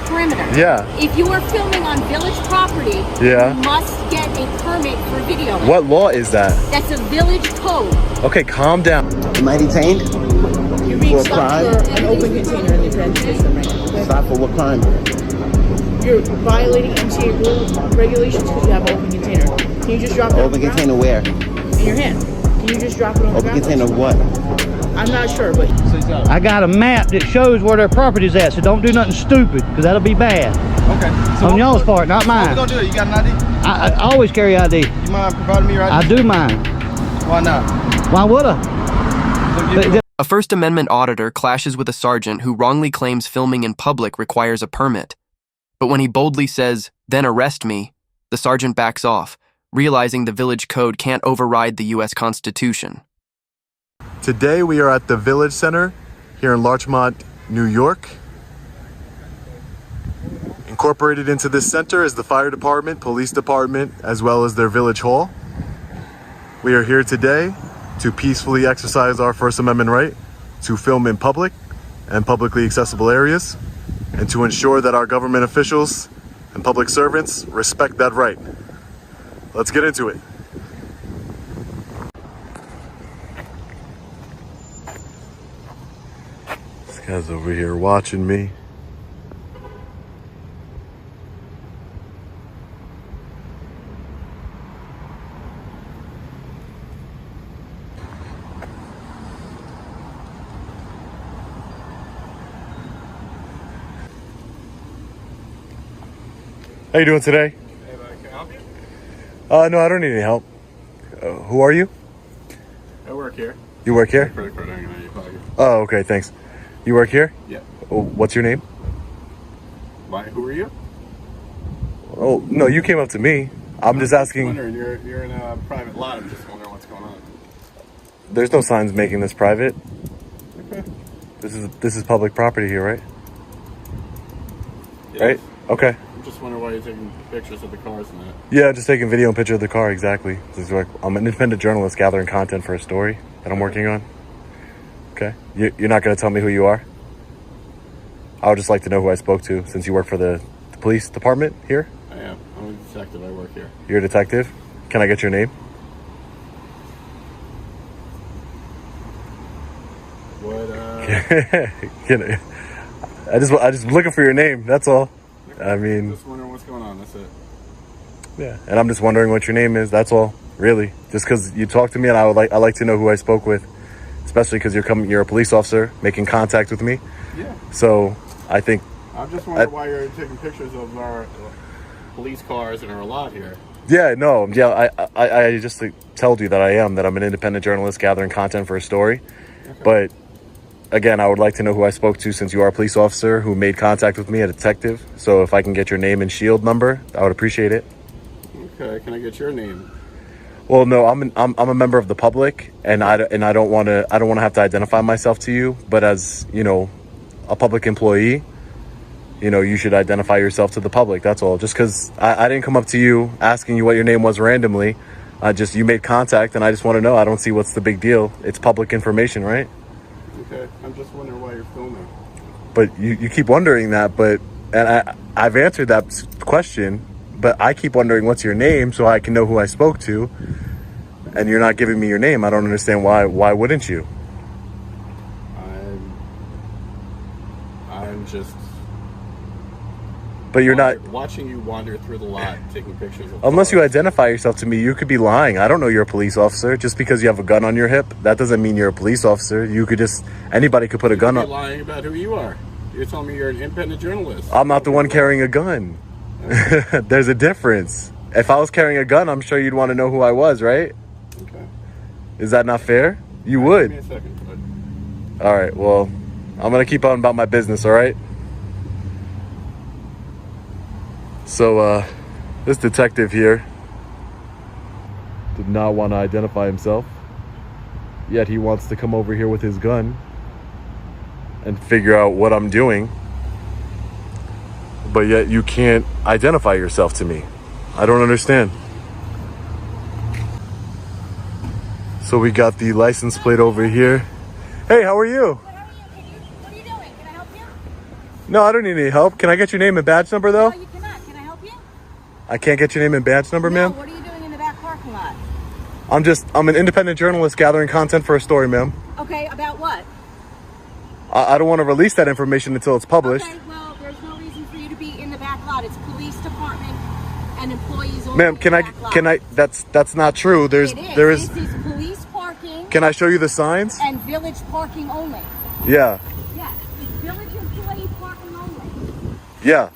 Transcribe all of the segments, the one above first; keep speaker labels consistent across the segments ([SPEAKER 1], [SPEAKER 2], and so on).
[SPEAKER 1] perimeter.
[SPEAKER 2] Yeah.
[SPEAKER 1] If you are filming on village property,
[SPEAKER 2] Yeah.
[SPEAKER 1] you must get a permit for video.
[SPEAKER 2] What law is that?
[SPEAKER 1] That's a village code.
[SPEAKER 2] Okay, calm down.
[SPEAKER 3] Am I detained?
[SPEAKER 4] You're being
[SPEAKER 3] For a
[SPEAKER 4] stopped
[SPEAKER 3] crime?
[SPEAKER 4] for an open container in the transit system right now. Okay?
[SPEAKER 3] Stop for what crime?
[SPEAKER 4] You're violating MTA rule regulations because you have an open container. Can you just drop it on
[SPEAKER 3] Open
[SPEAKER 4] the ground?
[SPEAKER 3] container where?
[SPEAKER 4] In your hand. Can you just drop it on the
[SPEAKER 3] Open
[SPEAKER 4] ground?
[SPEAKER 3] container what?
[SPEAKER 4] I'm not sure, but
[SPEAKER 5] I got a map that shows where their property's at, so don't do nothing stupid, because that'll be bad.
[SPEAKER 6] Okay. So
[SPEAKER 5] On y'all's part, not
[SPEAKER 6] What we
[SPEAKER 5] mine.
[SPEAKER 6] gonna do? You got an ID?
[SPEAKER 5] I always carry ID.
[SPEAKER 6] You mind providing me your ID?
[SPEAKER 5] I do mine.
[SPEAKER 6] Why not?
[SPEAKER 5] Why would I?
[SPEAKER 6] So give me-
[SPEAKER 7] A First Amendment auditor clashes with a sergeant who wrongly claims filming in public requires a permit. But when he boldly says, "Then arrest me," the sergeant backs off, realizing the village code can't override the U.S. Constitution.
[SPEAKER 2] Today we are at the Village Center here in Larchmont, New York. Incorporated into this center is the fire department, police department, as well as their village hall. We are here today to peacefully exercise our First Amendment right to film in public and publicly accessible areas, and to ensure that our government officials and public servants respect that right. Let's get into it. This guy's over here watching me. How you doing today?
[SPEAKER 6] Hey, buddy, can I help you?
[SPEAKER 2] No, I don't need any help. Who are you?
[SPEAKER 6] I work here.
[SPEAKER 2] You work here?
[SPEAKER 6] Credit card hanging out of your pocket.
[SPEAKER 2] Oh, okay, thanks. You work here?
[SPEAKER 6] Yeah.
[SPEAKER 2] Oh, what's your name?
[SPEAKER 6] Why? Who are you?
[SPEAKER 2] Oh, no, you came up to me. I'm just asking.
[SPEAKER 6] Wondering, you're in a private lot. I'm just wondering what's going on.
[SPEAKER 2] There's no signs making this private.
[SPEAKER 6] Okay.
[SPEAKER 2] This is public property here, right?
[SPEAKER 6] Yes.
[SPEAKER 2] Right? Okay.
[SPEAKER 6] I'm just wondering why you're taking pictures of the cars and that.
[SPEAKER 2] Yeah, just taking video and picture of the car, exactly. I'm an independent journalist gathering content for a story that I'm working on. Okay. You're not going to tell me who you are? I would just like to know who I spoke to, since you work for the police department here.
[SPEAKER 6] I am. I'm a detective. I work here.
[SPEAKER 2] You're a detective? Can I get your name?
[SPEAKER 6] What,
[SPEAKER 2] I just looking for your name, that's all. I mean,
[SPEAKER 6] just wondering what's going on. That's it.
[SPEAKER 2] yeah, and I'm just wondering what your name is. That's all, really. Just because you talked to me, and I like to know who I spoke with, especially because you're a police officer making contact with me.
[SPEAKER 6] Yeah.
[SPEAKER 2] So I think
[SPEAKER 6] I'm just wondering why you're taking pictures of our police cars in our lot here.
[SPEAKER 2] I just told you that I'm an independent journalist gathering content for a story,
[SPEAKER 6] Okay.
[SPEAKER 2] but. Again, I would like to know who I spoke to, since you are a police officer who made contact with me, a detective. So if I can get your name and shield number, I would appreciate it.
[SPEAKER 6] Okay. Can I get your name?
[SPEAKER 2] Well, no, I'm a member of the public, and I don't want to have to identify myself to you. But as you know, a public employee, you should identify yourself to the public. That's all. Just because I didn't come up to you asking you what your name was randomly, you made contact, and I just want to know. I don't see what's the big deal. It's public information, right?
[SPEAKER 6] Okay. I'm just wondering why you're filming.
[SPEAKER 2] But you keep wondering that, and I've answered that question, but I keep wondering what's your name so I can know who I spoke to, and you're not giving me your name. I don't understand why. Why wouldn't you?
[SPEAKER 6] I'm just.
[SPEAKER 2] But you're not.
[SPEAKER 6] Watching you wander through the lot, taking pictures of
[SPEAKER 2] Unless you
[SPEAKER 6] cars.
[SPEAKER 2] identify yourself to me, you could be lying. I don't know you're a police officer. Just because you have a gun on your hip, that doesn't mean you're a police officer. Anybody could put a gun
[SPEAKER 6] You're
[SPEAKER 2] on.
[SPEAKER 6] lying about who you are. You're telling me you're an independent journalist.
[SPEAKER 2] I'm not the one carrying a gun. There's a difference. If I was carrying a gun, I'm sure you'd want to know who I was, right?
[SPEAKER 6] Okay.
[SPEAKER 2] Is that not fair? You
[SPEAKER 6] Give
[SPEAKER 2] would.
[SPEAKER 6] me a second, bud.
[SPEAKER 2] All right, well, I'm going to keep on about my business, all right? So, this detective here did not want to identify himself, yet he wants to come over here with his gun and figure out what I'm doing, but yet you can't identify yourself to me. I don't understand. So we got the license plate over here. Hey, how are you?
[SPEAKER 1] What are you doing? Can I help you?
[SPEAKER 2] No, I don't need any help. Can I get your name and badge number, though?
[SPEAKER 1] No, you cannot. Can I help you?
[SPEAKER 2] I can't get your name and badge number,
[SPEAKER 1] No,
[SPEAKER 2] ma'am?
[SPEAKER 1] what are you doing in the back parking lot?
[SPEAKER 2] I'm an independent journalist gathering content for a story, ma'am.
[SPEAKER 1] Okay, about what?
[SPEAKER 2] I don't want to release that information until it's published.
[SPEAKER 1] Okay, well, there's no reason for you to be in the back lot. It's police department and employees only.
[SPEAKER 2] Ma'am,
[SPEAKER 1] in the back lot.
[SPEAKER 2] that's not true.
[SPEAKER 1] It is.
[SPEAKER 2] There is,
[SPEAKER 1] This is police parking
[SPEAKER 2] can I show you the signs?
[SPEAKER 1] and village parking only.
[SPEAKER 2] Yeah.
[SPEAKER 1] Yes, it's village employee parking only.
[SPEAKER 2] Yeah.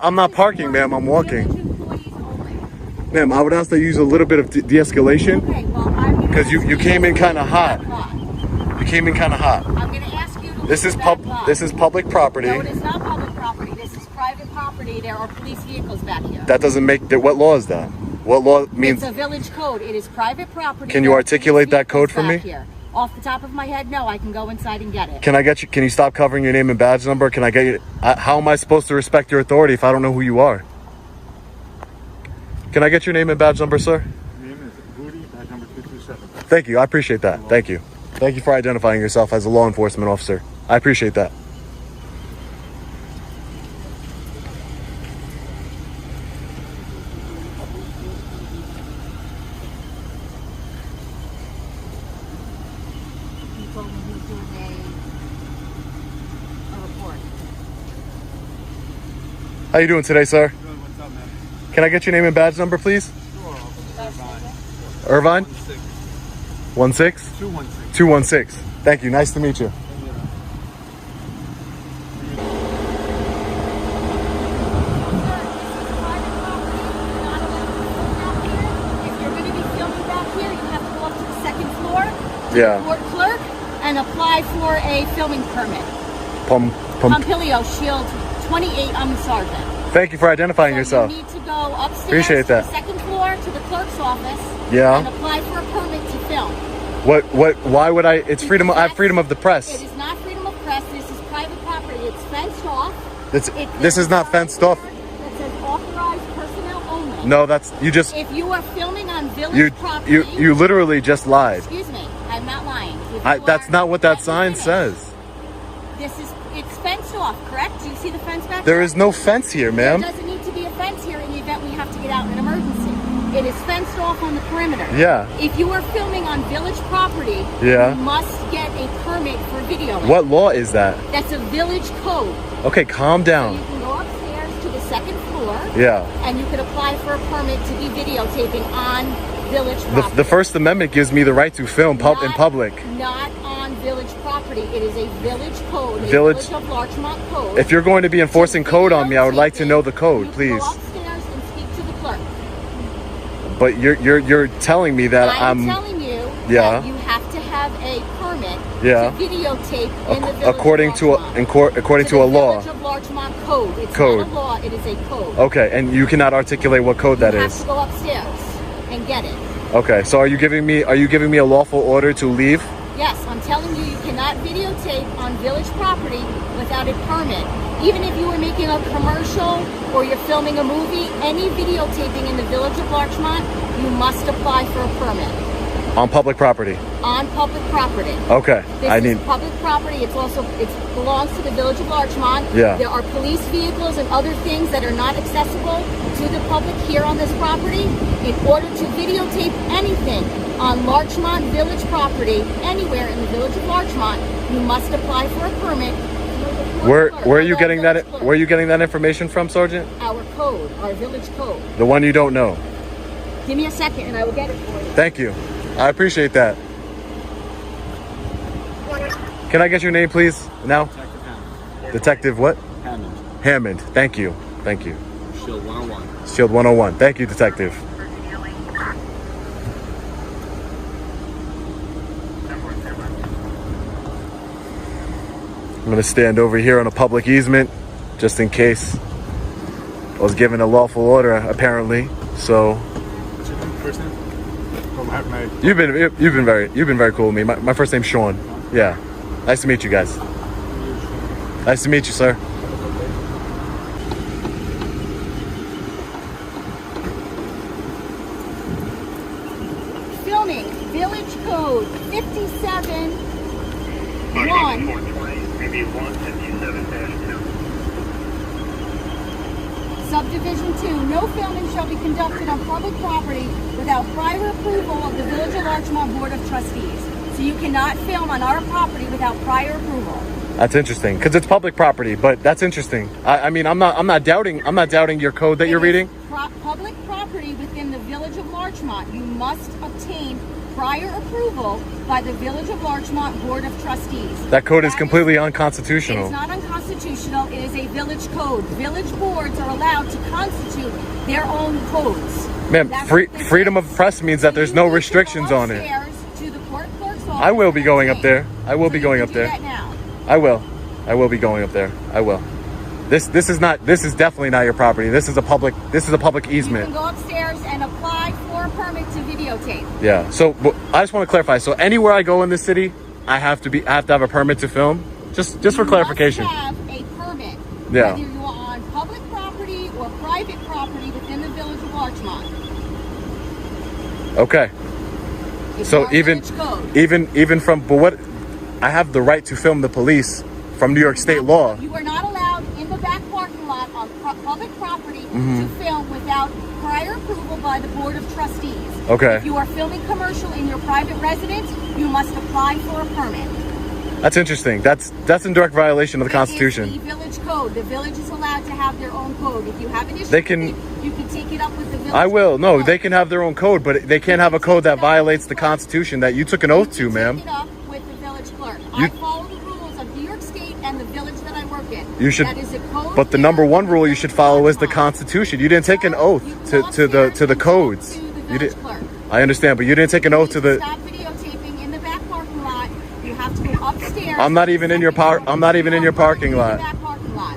[SPEAKER 2] I'm not parking, ma'am. I'm walking.
[SPEAKER 1] Village employees only.
[SPEAKER 2] Ma'am, I would ask that you use a little bit of de-escalation.
[SPEAKER 1] Okay, well, I'm gonna
[SPEAKER 2] Because you
[SPEAKER 1] ask
[SPEAKER 2] came in
[SPEAKER 1] to
[SPEAKER 2] kinda
[SPEAKER 1] the
[SPEAKER 2] hot.
[SPEAKER 1] back lot.
[SPEAKER 2] You came in kind of hot.
[SPEAKER 1] I'm gonna ask you to
[SPEAKER 2] This
[SPEAKER 1] leave
[SPEAKER 2] is
[SPEAKER 1] the back lot.
[SPEAKER 2] this is public property.
[SPEAKER 1] No, it is not public property. This is private property. There are police vehicles back here.
[SPEAKER 2] That doesn't make what law is that? What law means?
[SPEAKER 1] It's a village code. It is private property.
[SPEAKER 2] Can you
[SPEAKER 1] There are
[SPEAKER 2] articulate
[SPEAKER 1] police
[SPEAKER 2] that code for
[SPEAKER 1] vehicles
[SPEAKER 2] me?
[SPEAKER 1] back here. Off the top of my head, no. I can go inside and get it.
[SPEAKER 2] Can I get you? Can you stop covering your name and badge number? Can I get you? How am I supposed to respect your authority if I don't know who you are? Can I get your name and badge number, sir?
[SPEAKER 6] Name is Booty, badge number 227.
[SPEAKER 2] Thank you. I appreciate that. Thank you. Thank you for identifying yourself as a law enforcement officer. I appreciate that.
[SPEAKER 1] He told me he's doing a report.
[SPEAKER 2] How you doing today, sir?
[SPEAKER 6] Good, what's up, man?
[SPEAKER 2] Can I get your name and badge number, please?
[SPEAKER 6] Sure,
[SPEAKER 2] Irvine? 16?
[SPEAKER 6] 216.
[SPEAKER 2] 216. Thank you. Nice to meet you. Yeah.
[SPEAKER 1] Court clerk and apply for a filming permit. Pompilio Shield 28, I'm the sergeant.
[SPEAKER 2] Thank you for identifying
[SPEAKER 1] So
[SPEAKER 2] yourself.
[SPEAKER 1] you need to go upstairs
[SPEAKER 2] Appreciate
[SPEAKER 1] to
[SPEAKER 2] that.
[SPEAKER 1] the second floor to the clerk's office
[SPEAKER 2] Yeah.
[SPEAKER 1] and apply for a permit to film.
[SPEAKER 2] Why would I? It's freedom. I have freedom of the
[SPEAKER 1] It
[SPEAKER 2] press.
[SPEAKER 1] is not freedom of press. This is private property. It's fenced off.
[SPEAKER 2] This is not fenced off.
[SPEAKER 1] It says authorized personnel only.
[SPEAKER 2] No, that's, you just,
[SPEAKER 1] If you are filming on village property,
[SPEAKER 2] you literally just lied.
[SPEAKER 1] excuse me, I'm not lying. If you
[SPEAKER 2] That's
[SPEAKER 1] are-
[SPEAKER 2] not what that
[SPEAKER 1] let me
[SPEAKER 2] sign
[SPEAKER 1] finish.
[SPEAKER 2] says.
[SPEAKER 1] It's fenced off, correct? Do you see the fence back
[SPEAKER 2] There
[SPEAKER 1] there?
[SPEAKER 2] is no fence here,
[SPEAKER 1] There
[SPEAKER 2] ma'am.
[SPEAKER 1] doesn't need to be a fence here in the event we have to get out in an emergency. It is fenced off on the perimeter.
[SPEAKER 2] Yeah.
[SPEAKER 1] If you are filming on village property,
[SPEAKER 2] Yeah.
[SPEAKER 1] you must get a permit for videoing.
[SPEAKER 2] What law is that?
[SPEAKER 1] That's a village code.
[SPEAKER 2] Okay, calm
[SPEAKER 1] So
[SPEAKER 2] down.
[SPEAKER 1] you can go upstairs to the second floor,
[SPEAKER 2] Yeah.
[SPEAKER 1] and you can apply for a permit to be videotaping on village property.
[SPEAKER 2] The First Amendment gives me the right to film in
[SPEAKER 1] Not-
[SPEAKER 2] public.
[SPEAKER 1] Not on village property. It is a village code.
[SPEAKER 2] Village-
[SPEAKER 1] A Village of Larchmont code.
[SPEAKER 2] If you're going to be enforcing code on me, I would like to know the code,
[SPEAKER 1] You
[SPEAKER 2] please.
[SPEAKER 1] Go upstairs and speak to the clerk.
[SPEAKER 2] But you're telling me that
[SPEAKER 1] I'm telling you
[SPEAKER 2] Yeah.
[SPEAKER 1] that you have to have a permit
[SPEAKER 2] Yeah.
[SPEAKER 1] to videotape in the village
[SPEAKER 2] according
[SPEAKER 1] of
[SPEAKER 2] to
[SPEAKER 1] Larchmont.
[SPEAKER 2] according to
[SPEAKER 1] the
[SPEAKER 2] a law.
[SPEAKER 1] Village of Larchmont code. It's
[SPEAKER 2] Code.
[SPEAKER 1] not a law. It is a code.
[SPEAKER 2] Okay, and you cannot articulate what code that
[SPEAKER 1] You have
[SPEAKER 2] is.
[SPEAKER 1] to go upstairs and get it.
[SPEAKER 2] Okay, so are you giving me a lawful order to leave?
[SPEAKER 1] Yes, I'm telling you, you cannot videotape on village property without a permit. Even if you were making a commercial or you're filming a movie, any videotaping in the village of Larchmont, you must apply for a permit
[SPEAKER 2] On public property.
[SPEAKER 1] on public property.
[SPEAKER 2] Okay,
[SPEAKER 1] This
[SPEAKER 2] I
[SPEAKER 1] is
[SPEAKER 2] need.
[SPEAKER 1] public property. It belongs to the village of Larchmont.
[SPEAKER 2] Yeah.
[SPEAKER 1] There are police vehicles and other things that are not accessible to the public here on this property. In order to videotape anything on Larchmont village property, anywhere in the village of Larchmont, you must apply for a permit.
[SPEAKER 2] Where are you getting that? Where are you getting that information from, Sergeant?
[SPEAKER 1] Our code, our village code.
[SPEAKER 2] The one you don't know.
[SPEAKER 1] Give me a second and I will get it for you.
[SPEAKER 2] Thank you. I appreciate that. Can I get your name, please? Now? Detective what?
[SPEAKER 6] Hammond.
[SPEAKER 2] Hammond. Thank you. Thank you.
[SPEAKER 6] Shield 101.
[SPEAKER 2] Shield 101. Thank you, Detective. I'm going to stand over here on a public easement just in case I was given a lawful order, apparently. So
[SPEAKER 6] What's your name? First name?
[SPEAKER 2] you've been very cool with me. My first name's Sean. Yeah. Nice to meet you guys. Nice to meet you, sir.
[SPEAKER 1] Filming, village code 57-1. Subdivision 2, no filming shall be conducted on public property without prior approval of the Village of Larchmont Board of Trustees. So you cannot film on our property without prior approval.
[SPEAKER 2] That's interesting because it's public property, but that's interesting. I mean, I'm not doubting your code that you're reading.
[SPEAKER 1] Public property within the Village of Larchmont, you must obtain prior approval by the Village of Larchmont Board of Trustees.
[SPEAKER 2] That code is completely unconstitutional.
[SPEAKER 1] It's not unconstitutional. It is a village code. Village boards are allowed to constitute their own codes.
[SPEAKER 2] Ma'am, freedom of press means that there's no restrictions on it.
[SPEAKER 1] To the court clerk's office.
[SPEAKER 2] I will be going up there. I will be going up there. I will. I will be going up there. I will. This is definitely not your property. This is a public easement.
[SPEAKER 1] You can go upstairs and apply for a permit to videotape.
[SPEAKER 2] Yeah. So I just want to clarify. So anywhere I go in this city, I have to have a permit to film. Just for clarification.
[SPEAKER 1] You must have a permit.
[SPEAKER 2] Yeah.
[SPEAKER 1] Whether you're on public property or private property within the Village of Larchmont.
[SPEAKER 2] Okay.
[SPEAKER 1] It's
[SPEAKER 2] So
[SPEAKER 1] our
[SPEAKER 2] even from what I have the right to film the police from New York State law.
[SPEAKER 1] You are not allowed in the back parking lot on public property to film without prior approval by the Board of Trustees.
[SPEAKER 2] Okay.
[SPEAKER 1] If you are filming commercial in your private residence, you must apply for a permit.
[SPEAKER 2] That's interesting. That's in direct violation of the Constitution.
[SPEAKER 1] It's the village code. The village is allowed to have their own code. If you have an issue, you can take it up with the village.
[SPEAKER 2] I will. No,
[SPEAKER 1] code.
[SPEAKER 2] they can have their own code, but they can't have a code that violates the Constitution that you took an oath to, ma'am.
[SPEAKER 1] Take it up with the village clerk. I follow the rules of New York State and the village that I work in.
[SPEAKER 2] You should.
[SPEAKER 1] That is a code.
[SPEAKER 2] But the number one rule you should follow is the Constitution. You didn't take an oath to the codes. You did. I understand, but you didn't take an oath to the.
[SPEAKER 1] Stop videotaping in the back parking lot. You have to go upstairs.
[SPEAKER 2] I'm not even in your I'm not even in your parking lot.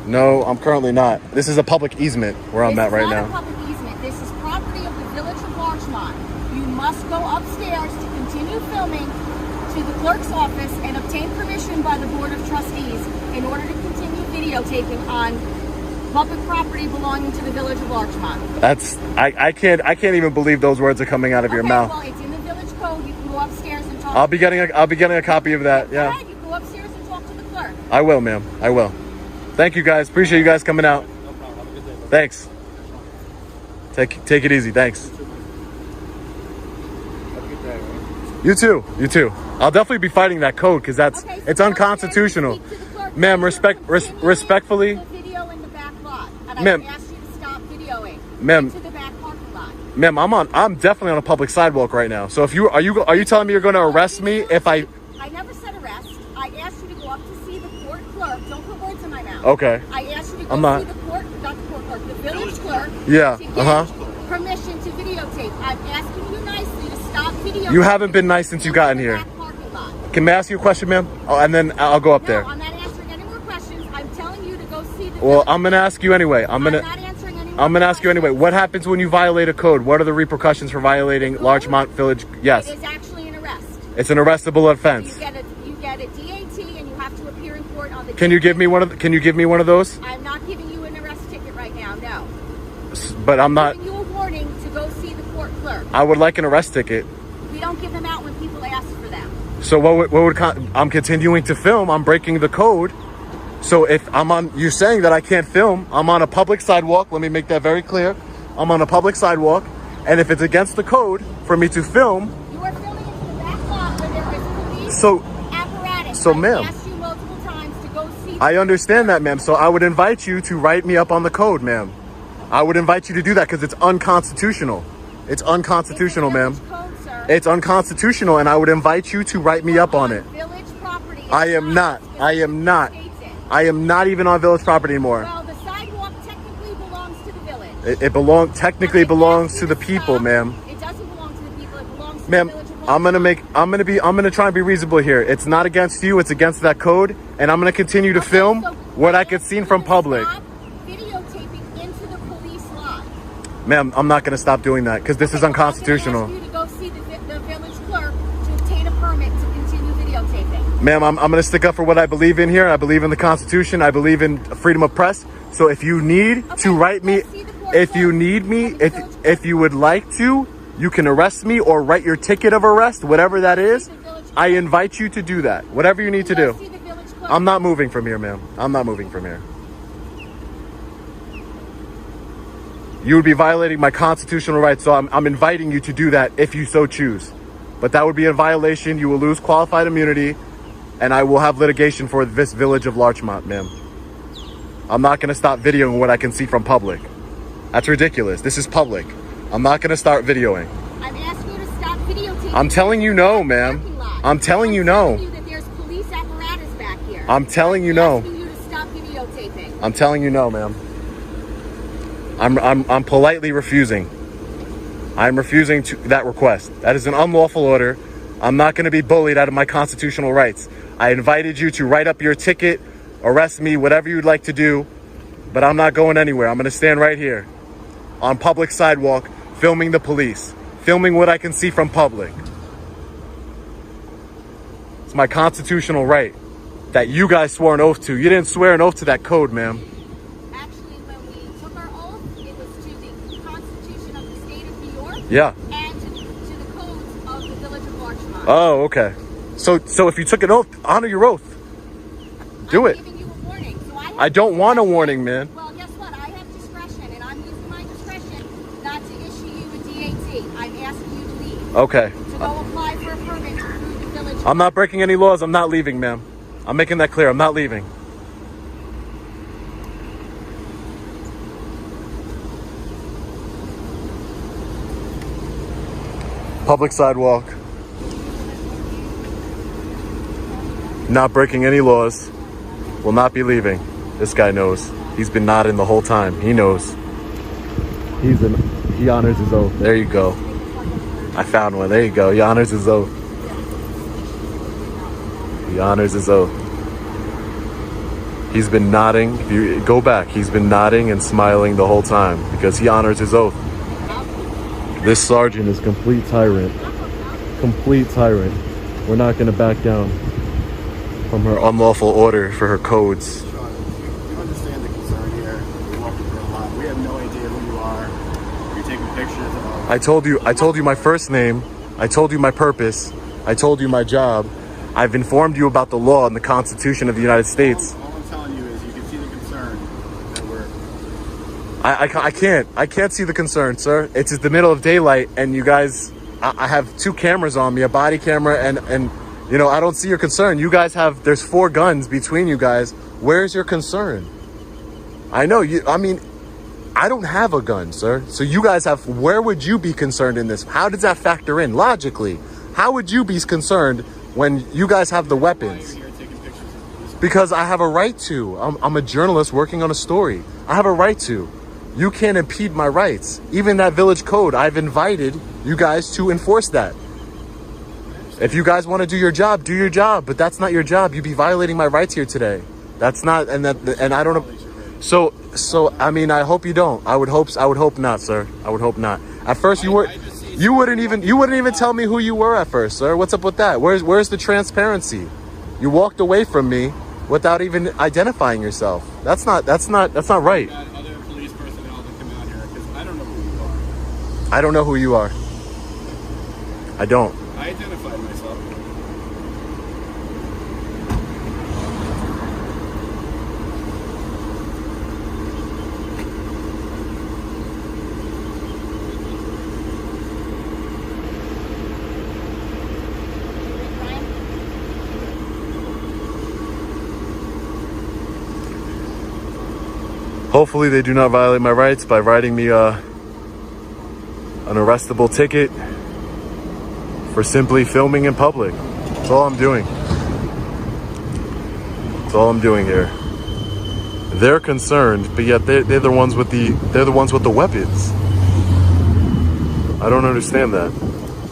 [SPEAKER 2] No, I'm currently not. This is a public easement where I'm at right now.
[SPEAKER 1] This is not a public easement. This is property of the Village of Larchmont. You must go upstairs to continue filming to the clerk's office and obtain permission by the Board of Trustees in order to continue videotaping on public property belonging to the Village of Larchmont.
[SPEAKER 2] That's I can't even believe those words are coming out of your mouth.
[SPEAKER 1] Well, it's in the village code. You can go upstairs and talk.
[SPEAKER 2] I'll be getting a copy of that. Yeah.
[SPEAKER 1] You can go upstairs and talk to the clerk.
[SPEAKER 2] I will, ma'am. I will. Thank you, guys. Appreciate you guys coming out.
[SPEAKER 6] No problem. Have a good day, bro.
[SPEAKER 2] Thanks. Take it easy. Thanks.
[SPEAKER 6] Have a good day, man.
[SPEAKER 2] You too. You too. I'll definitely be fighting that code because it's unconstitutional. Ma'am, respectfully.
[SPEAKER 1] Video in the back lot, and
[SPEAKER 2] Ma'am.
[SPEAKER 1] I asked you to stop videoing.
[SPEAKER 2] Ma'am.
[SPEAKER 1] To the back parking lot.
[SPEAKER 2] Ma'am, I'm definitely on a public sidewalk right now. So if are you telling me you're going to arrest me if I?
[SPEAKER 1] I never said arrest. I asked you to go up to see the court clerk. Don't put words in my mouth.
[SPEAKER 2] Okay.
[SPEAKER 1] I asked you to go see the court, not the court clerk, the village clerk.
[SPEAKER 2] Yeah.
[SPEAKER 1] To get permission to videotape. I'm asking you nicely to stop videotaping.
[SPEAKER 2] You haven't been nice since you got in here.
[SPEAKER 1] Back parking lot.
[SPEAKER 2] Can I ask you a question, ma'am? Oh, and then I'll go up there.
[SPEAKER 1] No, I'm not answering any more questions. I'm telling you to go see the.
[SPEAKER 2] Well, I'm gonna ask you anyway.
[SPEAKER 1] I'm not answering any more
[SPEAKER 2] I'm gonna ask you anyway. What happens when you violate a code? What are the repercussions for violating Larchmont Village? Yes.
[SPEAKER 1] It is actually an arrest.
[SPEAKER 2] It's an arrestable offense.
[SPEAKER 1] You get a DAT and you have to appear in court on the.
[SPEAKER 2] Can you give me one of those?
[SPEAKER 1] I'm not giving you an arrest ticket right now. No.
[SPEAKER 2] But I'm not.
[SPEAKER 1] Giving you a warning to go see the court clerk.
[SPEAKER 2] I would like an arrest ticket.
[SPEAKER 1] We don't give them out when people ask for them.
[SPEAKER 2] So I'm continuing to film. I'm breaking the code. So if you're saying that I can't film. I'm on a public sidewalk. Let me make that very clear. I'm on a public sidewalk, and if it's against the code for me to film.
[SPEAKER 1] You are filming into the back lot where there is police apparatus.
[SPEAKER 2] So, ma'am.
[SPEAKER 1] I asked you multiple times to go see.
[SPEAKER 2] I understand that, ma'am. So I would invite you to write me up on the code, ma'am. I would invite you to do that because it's unconstitutional. It's unconstitutional, ma'am. It's unconstitutional, and I would invite you to write me up on it.
[SPEAKER 1] Village property.
[SPEAKER 2] I am not even on village property anymore.
[SPEAKER 1] Well, the sidewalk technically belongs to the village.
[SPEAKER 2] It technically belongs to the people, ma'am.
[SPEAKER 1] It doesn't belong to the people. It belongs to
[SPEAKER 2] Ma'am,
[SPEAKER 1] the village.
[SPEAKER 2] I'm gonna try and be reasonable here. It's not against you, it's against that code, and I'm gonna continue to film what I could see from public.
[SPEAKER 1] Stop videotaping into the police lot.
[SPEAKER 2] Ma'am, I'm not gonna stop doing that because this is unconstitutional.
[SPEAKER 1] I'm going to ask you to go see the village clerk to obtain a permit to continue videotaping.
[SPEAKER 2] Ma'am, I'm gonna stick up for what I believe in here. I believe in the Constitution. I believe in freedom of press. So if you need to write me, if you need me, if you would like to, you can arrest me or write your ticket of arrest, whatever that is. I invite you to do that. Whatever you need to do. I'm not moving from here, ma'am. I'm not moving from here. You would be violating my constitutional rights, so I'm inviting you to do that if you so choose. But that would be a violation. You will lose qualified immunity, and I will have litigation for this village of Larchmont, ma'am. I'm not going to stop videoing what I can see from public. That's ridiculous. This is public. I'm not going to start videoing.
[SPEAKER 1] I'm asking you to stop videotaping.
[SPEAKER 2] I'm telling you no, ma'am. I'm telling you no.
[SPEAKER 1] I'm telling you that there's police apparatus back here.
[SPEAKER 2] I'm telling you no.
[SPEAKER 1] I'm asking you to stop videotaping.
[SPEAKER 2] I'm telling you no, ma'am. I'm politely refusing. I'm refusing that request. That is an unlawful order. I'm not going to be bullied out of my constitutional rights. I invited you to write up your ticket, arrest me, whatever you'd like to do, but I'm not going anywhere. I'm going to stand right here on public sidewalk, filming the police, filming what I can see from public. It's my constitutional right that you guys swore an oath to. You didn't swear an oath to that code, ma'am.
[SPEAKER 1] Actually, when we took our oath, it was to the Constitution of the State of New York.
[SPEAKER 2] Yeah.
[SPEAKER 1] And to the codes of the Village of Larchmont.
[SPEAKER 2] Oh, okay. So if you took an oath, honor your oath. Do it.
[SPEAKER 1] I'm giving you a warning. So
[SPEAKER 2] I don't want a warning, man.
[SPEAKER 1] Well, guess what? I have discretion, and I'm using my discretion not to issue you a DAT. I'm asking you to leave.
[SPEAKER 2] Okay.
[SPEAKER 1] To go apply for a permit through the village.
[SPEAKER 2] I'm not breaking any laws. I'm not leaving, ma'am. I'm making that clear. I'm not leaving. Public sidewalk. Not breaking any laws. Will not be leaving. This guy knows. He's been nodding the whole time. He knows. He honors his oath. There you go. I found one. There you go. He honors his oath. He honors his oath. He's been nodding. If you go back, he's been nodding and smiling the whole time because he honors his oath. This sergeant is complete tyrant. Complete tyrant. We're not going to back down from her unlawful order for her codes.
[SPEAKER 6] You understand the concern here. We're walking through a lot. We have no idea who you are. You're taking pictures of...
[SPEAKER 2] I told you my first name. I told you my purpose. I told you my job. I've informed you about the law and the Constitution of the United States.
[SPEAKER 6] All I'm telling you is you can see the concern that we're...
[SPEAKER 2] I can't see the concern, sir. It's the middle of daylight, and you guys, I have 2 cameras on me, a body camera, and you know, I don't see your concern. You guys there's 4 guns between you guys. Where's your concern? I know I don't have a gun, sir. So you guys have, where would you be concerned in this? How does that factor in logically? How would you be concerned when you guys have the weapons? Because I have a right to. I'm a journalist working on a story. I have a right to. You can't impede my rights. Even that village code, I've invited you guys to enforce that. If you guys want to do your job, do your job. But that's not your job. You'd be violating my rights here today. That's not, and I don't know. So I mean, I hope you don't. I would hope not, sir. I would hope not. At first, you wouldn't even tell me who you were at first, sir. What's up with that? Where's the transparency? You walked away from me without even identifying yourself. That's not right.
[SPEAKER 6] Other police personnel that come out here because I don't know who you are.
[SPEAKER 2] I don't know who you are. I don't.
[SPEAKER 6] I identified myself.
[SPEAKER 2] Hopefully they do not violate my rights by writing me an arrestable ticket for simply filming in public. That's all I'm doing. That's all I'm doing here. They're concerned, but yet they're the ones with the weapons. I don't understand that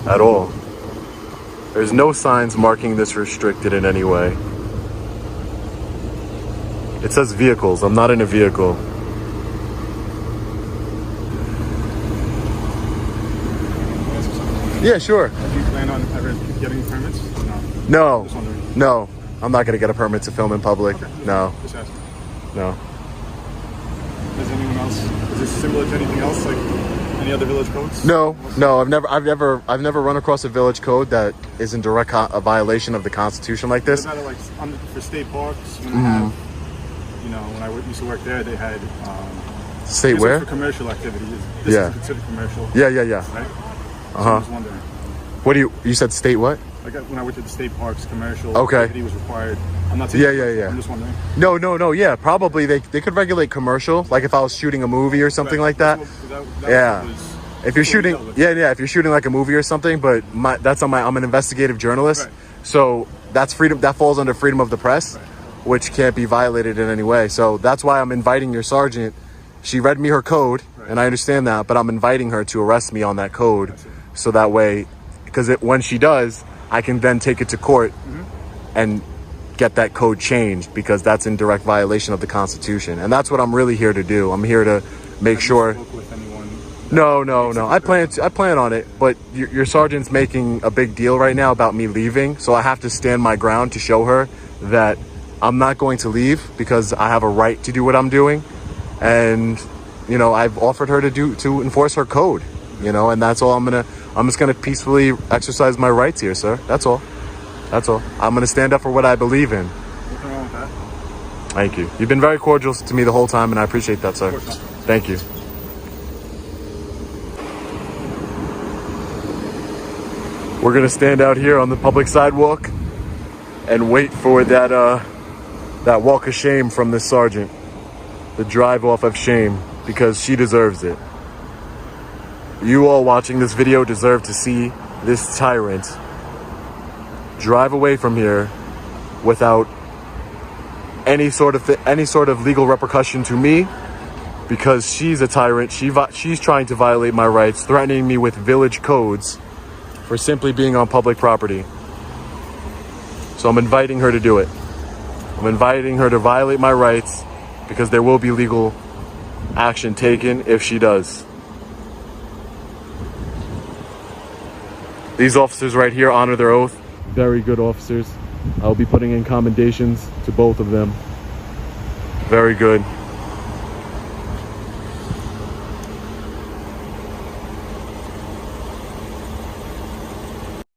[SPEAKER 2] at all. There's no signs marking this restricted in any way. It says vehicles. I'm not in a vehicle. Yeah, sure.
[SPEAKER 6] Do you plan on ever getting permits?
[SPEAKER 2] No.
[SPEAKER 6] Just wondering.
[SPEAKER 2] No. I'm not going to get a permit to film in public.
[SPEAKER 6] Okay.
[SPEAKER 2] No.
[SPEAKER 6] Just asking.
[SPEAKER 2] No.
[SPEAKER 6] Does anyone else? Is this similar to anything else, like any other village codes?
[SPEAKER 2] No. I've never run across a village code that is in direct a violation of the Constitution like this.
[SPEAKER 6] What about like for state parks? When I have, when I used to work there, they had
[SPEAKER 2] State
[SPEAKER 6] This
[SPEAKER 2] where?
[SPEAKER 6] is for commercial activity. This
[SPEAKER 2] Yeah.
[SPEAKER 6] is considered commercial.
[SPEAKER 2] Yeah.
[SPEAKER 6] Right? So I was wondering.
[SPEAKER 2] What do you said state what?
[SPEAKER 6] Like when I went to the state parks, commercial
[SPEAKER 2] Okay.
[SPEAKER 6] activity was required. I'm not saying.
[SPEAKER 2] Yeah.
[SPEAKER 6] I'm just wondering.
[SPEAKER 2] No. Yeah, probably they could regulate commercial, like if I was shooting a movie or something like that. Yeah. If you're shooting, if you're shooting like a movie or something, but I'm an investigative journalist,
[SPEAKER 6] Right.
[SPEAKER 2] so that's freedom. That falls under freedom of the press, which can't be violated in any way. So that's why I'm inviting your sergeant. She read me her code, and I understand that, but I'm inviting her to arrest me on that code, so that way, because when she does, I can then take it to court and get that code changed, because that's in direct violation of the Constitution, and that's what I'm really here to do. I'm here to make sure. No. I plan on it, but your sergeant's making a big deal right now about me leaving, so I have to stand my ground to show her that I'm not going to leave, because I have a right to do what I'm doing, and I've offered her to enforce her code, and that's all. I'm just gonna peacefully exercise my rights here, sir. That's all. I'm gonna stand up for what I believe in.
[SPEAKER 6] Nothing wrong with that.
[SPEAKER 2] Thank you. You've been very cordial to me the whole time, and I appreciate that, sir. Thank you. We're gonna stand out here on the public sidewalk and wait for that walk of shame from this sergeant, the drive off of shame, because she deserves it. You all watching this video deserve to see this tyrant drive away from here without any sort of legal repercussion to me, because she's a tyrant. She's trying to violate my rights, threatening me with village codes for simply being on public property. So I'm inviting her to do it. I'm inviting her to violate my rights, because there will be legal action taken if she does. These officers right here honor their oath. Very good officers. I'll be putting in commendations to both of them. Very good.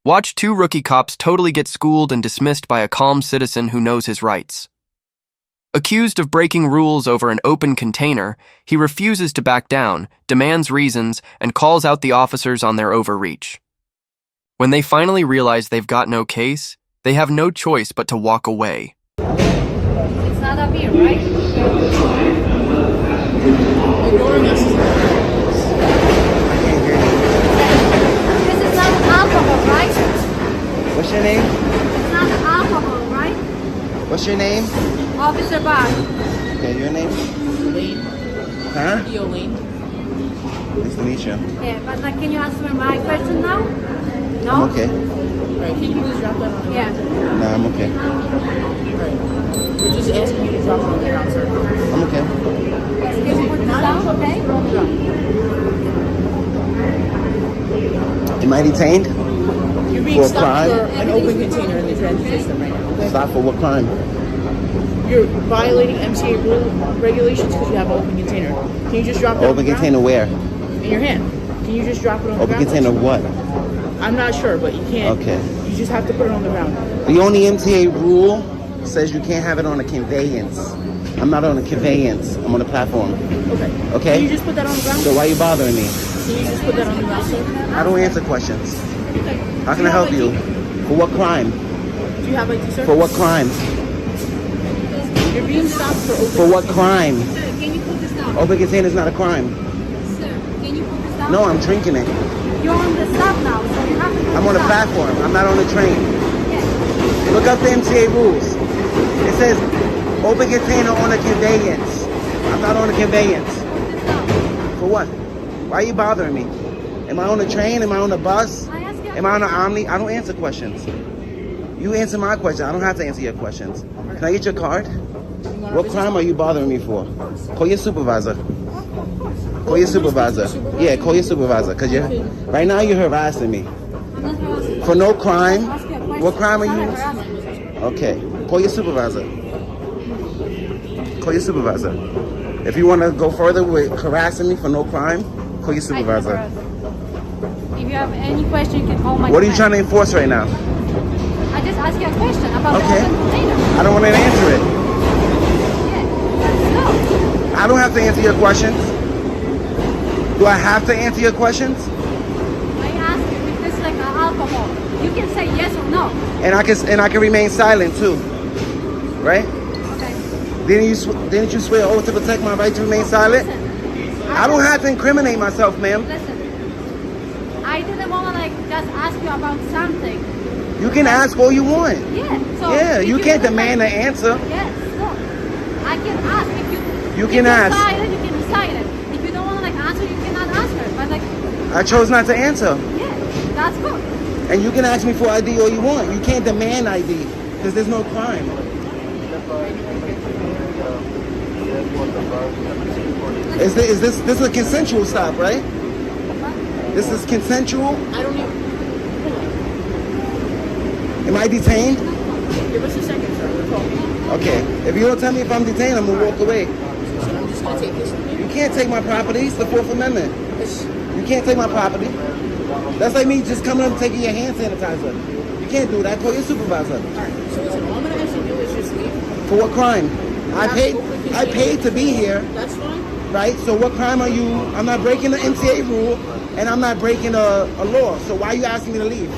[SPEAKER 7] Watch two rookie cops totally get schooled and dismissed by a calm citizen who knows his rights. Accused of breaking rules over an open container, he refuses to back down, demands reasons, and calls out the officers on their overreach. When they finally realize they've got no case, they have no choice but to walk away.
[SPEAKER 1] It's not up here, right?
[SPEAKER 4] Ignoring us is
[SPEAKER 1] This is not alcohol, right?
[SPEAKER 3] What's your name?
[SPEAKER 1] It's not alcohol, right?
[SPEAKER 3] What's your name?
[SPEAKER 1] Officer Bob.
[SPEAKER 3] Okay, your name?
[SPEAKER 4] Lane.
[SPEAKER 3] Huh?
[SPEAKER 4] Lane.
[SPEAKER 3] Nice to meet you.
[SPEAKER 1] Yeah, but can you answer my question now? No?
[SPEAKER 3] I'm okay.
[SPEAKER 4] Alright, can you please drop that on the
[SPEAKER 1] Yeah.
[SPEAKER 3] No, I'm okay.
[SPEAKER 4] Alright. We're just asking you to drop it on the ground, sir.
[SPEAKER 3] I'm okay.
[SPEAKER 1] Can you put this down, okay?
[SPEAKER 3] Am I detained?
[SPEAKER 4] You're being
[SPEAKER 3] For a
[SPEAKER 4] stopped
[SPEAKER 3] crime?
[SPEAKER 4] for an open container in the transit system right now. Okay?
[SPEAKER 3] Stop for what crime?
[SPEAKER 4] You're violating MTA rule regulations because you have an open container. Can you just drop it on
[SPEAKER 3] Open
[SPEAKER 4] the
[SPEAKER 3] container where?
[SPEAKER 4] ground? In your hand. Can you just drop it on the
[SPEAKER 3] Open
[SPEAKER 4] ground?
[SPEAKER 3] container what?
[SPEAKER 4] I'm not sure, but you can't.
[SPEAKER 3] Okay.
[SPEAKER 4] You just have to put it on the ground.
[SPEAKER 3] The only MTA rule says you can't have it on a conveyance. I'm not on a conveyance. I'm on a platform.
[SPEAKER 4] Okay.
[SPEAKER 3] Okay?
[SPEAKER 4] Can you just put that on the ground?
[SPEAKER 3] So why are you bothering me?
[SPEAKER 4] Can you just put that on the ground, sir?
[SPEAKER 3] I don't answer questions.
[SPEAKER 4] Okay.
[SPEAKER 3] How can I help you? For what crime?
[SPEAKER 4] Do you have ID, sir?
[SPEAKER 3] For what crime?
[SPEAKER 4] You're being stopped for open.
[SPEAKER 3] For what crime?
[SPEAKER 1] Sir, can you put this down?
[SPEAKER 3] Open container is not a crime.
[SPEAKER 1] Sir, can you put this down?
[SPEAKER 3] No, I'm drinking it.
[SPEAKER 1] You're on the stop now, so you have to put
[SPEAKER 3] I'm on a
[SPEAKER 1] this down.
[SPEAKER 3] platform. I'm not on a train.
[SPEAKER 1] Yes.
[SPEAKER 3] Look up the MTA rules. It says open container on a conveyance. I'm not on a conveyance.
[SPEAKER 1] Put this down.
[SPEAKER 3] For what? Why are you bothering me? Am I on a train? Am I on a bus?
[SPEAKER 1] I ask you a
[SPEAKER 3] Am I on an Omni? I don't answer questions. You answer my question. I don't have to answer your questions. Can I get your card? What crime are you bothering me for? Call your supervisor. Call your supervisor. Yeah, call your supervisor. Because right now you're harassing me.
[SPEAKER 1] I'm not harassing you.
[SPEAKER 3] For no crime?
[SPEAKER 1] Ask you a question.
[SPEAKER 3] What crime are
[SPEAKER 1] It's not
[SPEAKER 3] you?
[SPEAKER 1] harassment.
[SPEAKER 3] Okay. Call your supervisor. Call your supervisor. If you want to go further with harassing me for no crime, call your supervisor.
[SPEAKER 1] If you have any question, you can call my
[SPEAKER 3] What are you trying
[SPEAKER 1] friend.
[SPEAKER 3] to enforce right now?
[SPEAKER 1] I just asked you a question about
[SPEAKER 3] Okay.
[SPEAKER 1] the open container.
[SPEAKER 3] I don't want to answer it.
[SPEAKER 1] Yeah. No.
[SPEAKER 3] I don't have to answer your questions. Do I have to answer your questions?
[SPEAKER 1] I asked you if this is like alcohol. You can say yes or no.
[SPEAKER 3] And I can remain silent too, right?
[SPEAKER 1] Okay.
[SPEAKER 3] Didn't you swear oath to protect my right to remain silent?
[SPEAKER 1] Listen,
[SPEAKER 3] I don't have to incriminate myself, ma'am.
[SPEAKER 1] Listen, I didn't want to like just ask you about something.
[SPEAKER 3] You can ask all you want.
[SPEAKER 1] Yeah. So
[SPEAKER 3] Yeah,
[SPEAKER 1] if
[SPEAKER 3] you can't
[SPEAKER 1] don't
[SPEAKER 3] demand
[SPEAKER 1] like-
[SPEAKER 3] an answer.
[SPEAKER 1] Yes. No. I can ask if you.
[SPEAKER 3] You can ask.
[SPEAKER 1] Decide it, you can decide it. If you don't want to like answer, you cannot answer. But like,
[SPEAKER 3] I chose not to answer.
[SPEAKER 1] yeah, that's good.
[SPEAKER 3] And you can ask me for ID all you want. You can't demand ID because there's no crime. Is this a consensual stop, right? This is consensual?
[SPEAKER 4] I don't even.
[SPEAKER 3] Am I detained?
[SPEAKER 4] Give us a second, sir. We're talking.
[SPEAKER 3] Okay. If you don't tell me if I'm detained, I'm gonna walk away.
[SPEAKER 4] So I'm just gonna take this.
[SPEAKER 3] You can't take my property. It's the Fourth Amendment. You can't take my property. That's like me just coming up and taking your hand sanitizer. You can't do that. Call your supervisor.
[SPEAKER 4] Alright, so listen, all I'm gonna ask you to do is just leave.
[SPEAKER 3] For what crime? I paid to be here,
[SPEAKER 4] That's fine.
[SPEAKER 3] right? So what crime are you? I'm not breaking the MTA rule, and I'm not breaking a law. So why are you asking me to leave?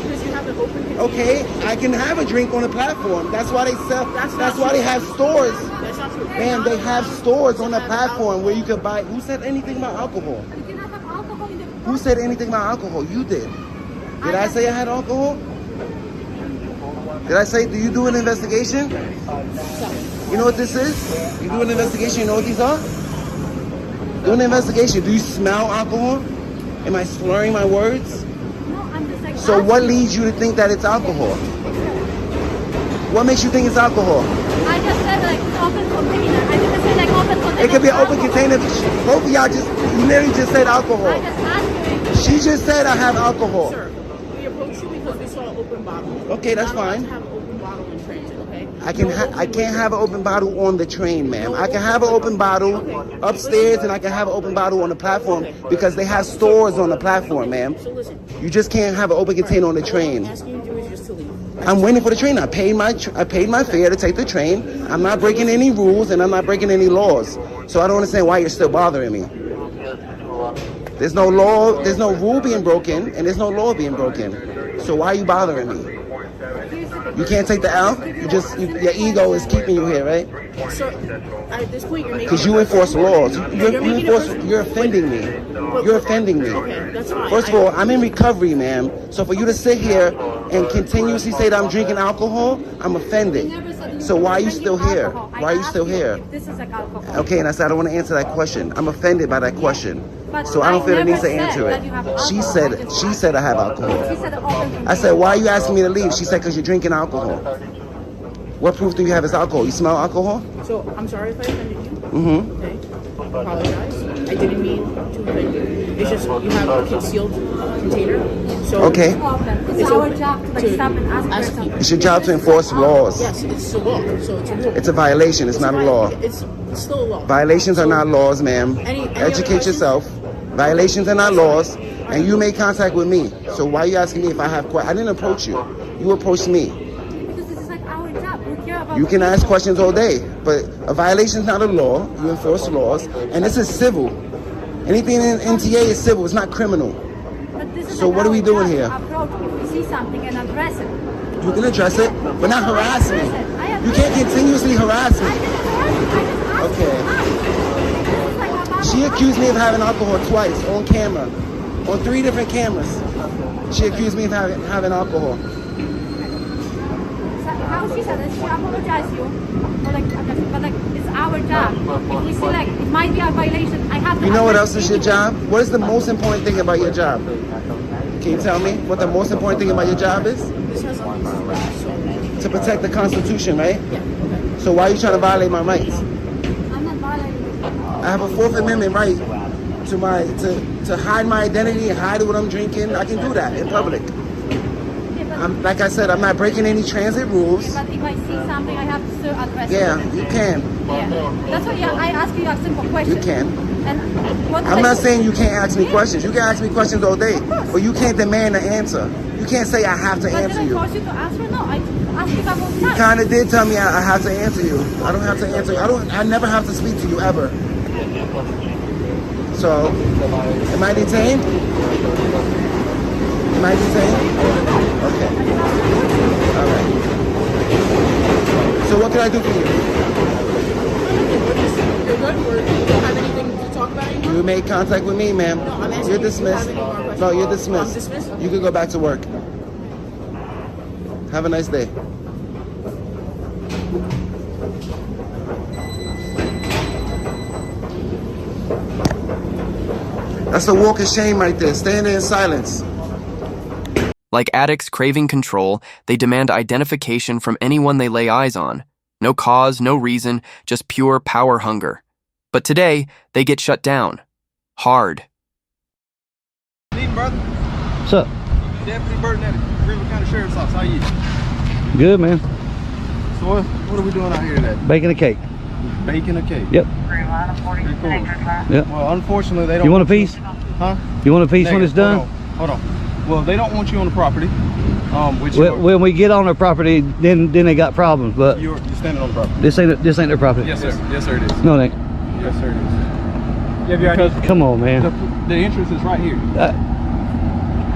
[SPEAKER 4] Because you have an open container.
[SPEAKER 3] Okay, I can have a drink on the platform. That's why they sell. That's why they have stores.
[SPEAKER 4] That's not true.
[SPEAKER 3] Man, they have stores on the platform where you can buy. Who said anything about alcohol?
[SPEAKER 1] You cannot have alcohol in the.
[SPEAKER 3] Who said anything about alcohol? You did. Did I say I had alcohol? Did I say, do you do an investigation? You know what this is? You do an investigation, you know what these are? Do an investigation. Do you smell alcohol? Am I slurring my words?
[SPEAKER 1] No, I'm just like.
[SPEAKER 3] So what leads you to think that it's alcohol? What makes you think it's alcohol?
[SPEAKER 1] I just said like open container. I didn't say like open container.
[SPEAKER 3] It could be an open
[SPEAKER 1] alcohol.
[SPEAKER 3] container. Both of y'all you literally just said
[SPEAKER 1] I
[SPEAKER 3] alcohol.
[SPEAKER 1] just asked you.
[SPEAKER 3] She just said I have alcohol.
[SPEAKER 4] Sir, we approached you because we saw an open bottle.
[SPEAKER 3] Okay, that's
[SPEAKER 4] You're not allowed
[SPEAKER 3] fine.
[SPEAKER 4] to have an open bottle in transit, okay?
[SPEAKER 3] I
[SPEAKER 4] No
[SPEAKER 3] can't have an open bottle on the train, ma'am. I can have an open bottle upstairs and I can have an open bottle on the platform because they have stores on the platform, ma'am.
[SPEAKER 4] So listen,
[SPEAKER 3] You just can't have an open container on the train.
[SPEAKER 4] all I'm asking you to do is just to leave.
[SPEAKER 3] I'm waiting for the train. I paid my fare to take the train. I'm not breaking any rules and I'm not breaking any laws. So I don't understand why you're still bothering me. There's no law, there's no rule being broken and there's no law being broken. So why are you bothering me? You can't take the L? Your ego is keeping you here, right?
[SPEAKER 4] So at this point, you're making.
[SPEAKER 3] Because you enforce laws.
[SPEAKER 4] making
[SPEAKER 3] You're offending me. You're offending me.
[SPEAKER 4] Okay, that's fine.
[SPEAKER 3] First of all, I'm in recovery, ma'am. So for you to sit here and continuously say that I'm drinking alcohol, I'm offended. So why are you still here? Why are you still here?
[SPEAKER 1] This is like alcohol.
[SPEAKER 3] Okay, and I said I don't want to answer that question. I'm offended by that question. So I don't feel the need to answer it. She said I have alcohol.
[SPEAKER 1] She said open container.
[SPEAKER 3] I said, why are you asking me to leave? She said, because you're drinking alcohol. What proof do you have it's alcohol? You smell alcohol?
[SPEAKER 4] So I'm sorry if I offended you.
[SPEAKER 3] Mm-hmm.
[SPEAKER 4] Okay. Apologize. I didn't mean to offend you. It's just you have a concealed container. So
[SPEAKER 3] Okay.
[SPEAKER 1] It's our job to like stop and ask for something.
[SPEAKER 3] It's your job to enforce laws.
[SPEAKER 4] Yes, it's a law. So it's a rule.
[SPEAKER 3] It's a violation. It's not a law.
[SPEAKER 4] It's still a law.
[SPEAKER 3] Violations are not laws, ma'am.
[SPEAKER 4] Any other
[SPEAKER 3] Educate
[SPEAKER 4] questions?
[SPEAKER 3] yourself. Violations are not laws. And you made contact with me. So why are you asking me if I have questions? I didn't approach you. You approached me.
[SPEAKER 1] Because this is like our job. We care about
[SPEAKER 3] You
[SPEAKER 1] the
[SPEAKER 3] can ask
[SPEAKER 1] people.
[SPEAKER 3] questions all day. But a violation is not a law. You enforce laws. And this is civil. Anything in NTA is civil. It's not criminal.
[SPEAKER 1] But this is
[SPEAKER 3] So
[SPEAKER 1] like
[SPEAKER 3] what are
[SPEAKER 1] our
[SPEAKER 3] we doing
[SPEAKER 1] job
[SPEAKER 3] here?
[SPEAKER 1] to approach if we see something and address it.
[SPEAKER 3] You can address it, but not harass me. You can't continuously harass
[SPEAKER 1] I
[SPEAKER 3] me.
[SPEAKER 1] didn't harass you. I just asked
[SPEAKER 3] Okay.
[SPEAKER 1] you. This is like about
[SPEAKER 3] She accused me of having alcohol twice on camera, on 3 different cameras. She accused me of having alcohol.
[SPEAKER 1] How she said that she apologized you for like, but like it's our job. If we see like it might be a violation, I have to.
[SPEAKER 3] You know what
[SPEAKER 1] address
[SPEAKER 3] else is your
[SPEAKER 1] it.
[SPEAKER 3] job? What is the most important thing about your job? Can you tell me what the most important thing about your job is?
[SPEAKER 4] This has
[SPEAKER 3] To protect the Constitution, right?
[SPEAKER 4] Yeah.
[SPEAKER 3] So why are you trying to violate my rights?
[SPEAKER 1] I'm not violating.
[SPEAKER 3] I have a 4th Amendment right to hide my identity and hide what I'm drinking. I can do that in public. Like I said, I'm not breaking any transit rules.
[SPEAKER 1] But if I see something, I have to address
[SPEAKER 3] Yeah,
[SPEAKER 1] it.
[SPEAKER 3] you can.
[SPEAKER 1] Yeah. That's why I ask you a simple question.
[SPEAKER 3] You can.
[SPEAKER 1] And what
[SPEAKER 3] I'm not saying you can't ask me questions. You can ask me questions all day, but you can't demand an answer. You can't say I have to
[SPEAKER 1] But
[SPEAKER 3] answer
[SPEAKER 1] did I
[SPEAKER 3] you.
[SPEAKER 1] force you to answer? No, I asked you about
[SPEAKER 3] You
[SPEAKER 1] time.
[SPEAKER 3] kind of did tell me I have to answer you. I don't have to answer you. I never have to speak to you ever. So, am I detained? Am I detained? Okay. All right. So what can I do for you?
[SPEAKER 4] You're good? You don't have anything to talk about anymore?
[SPEAKER 3] You made contact with me, ma'am.
[SPEAKER 4] No, I'm asking
[SPEAKER 3] You're
[SPEAKER 4] you if you have
[SPEAKER 3] dismissed.
[SPEAKER 4] any more questions.
[SPEAKER 3] No, you're
[SPEAKER 4] I'm
[SPEAKER 3] dismissed.
[SPEAKER 4] dismissed?
[SPEAKER 3] You can go back to work. Have a nice day. That's a walk of shame right there. Stand there in silence.
[SPEAKER 7] Like addicts craving control, they demand identification from anyone they lay eyes on. No cause, no reason, just pure power hunger. But today, they get shut down. Hard.
[SPEAKER 6] Evening, brother.
[SPEAKER 5] What's up?
[SPEAKER 6] Deputy Burton at the River County Sheriff's Office. How you?
[SPEAKER 5] Good, man.
[SPEAKER 6] So what are we doing out here today?
[SPEAKER 5] Baking a cake.
[SPEAKER 6] Baking a cake.
[SPEAKER 5] Yep.
[SPEAKER 6] Pretty cool.
[SPEAKER 5] Yep.
[SPEAKER 6] Well, unfortunately, they don't.
[SPEAKER 5] You want a piece?
[SPEAKER 6] Huh?
[SPEAKER 5] You want a piece when it's
[SPEAKER 6] Negative.
[SPEAKER 5] done?
[SPEAKER 6] Hold on. Well, they don't want you on the property. Which
[SPEAKER 5] When we get on their property, then they got problems. But
[SPEAKER 6] you're standing on the property.
[SPEAKER 5] this ain't their property.
[SPEAKER 6] Yes, sir. Yes, sir. It is.
[SPEAKER 5] No, it ain't.
[SPEAKER 6] Yes, sir. It is. Because
[SPEAKER 5] Come on, man.
[SPEAKER 6] the entrance is right here.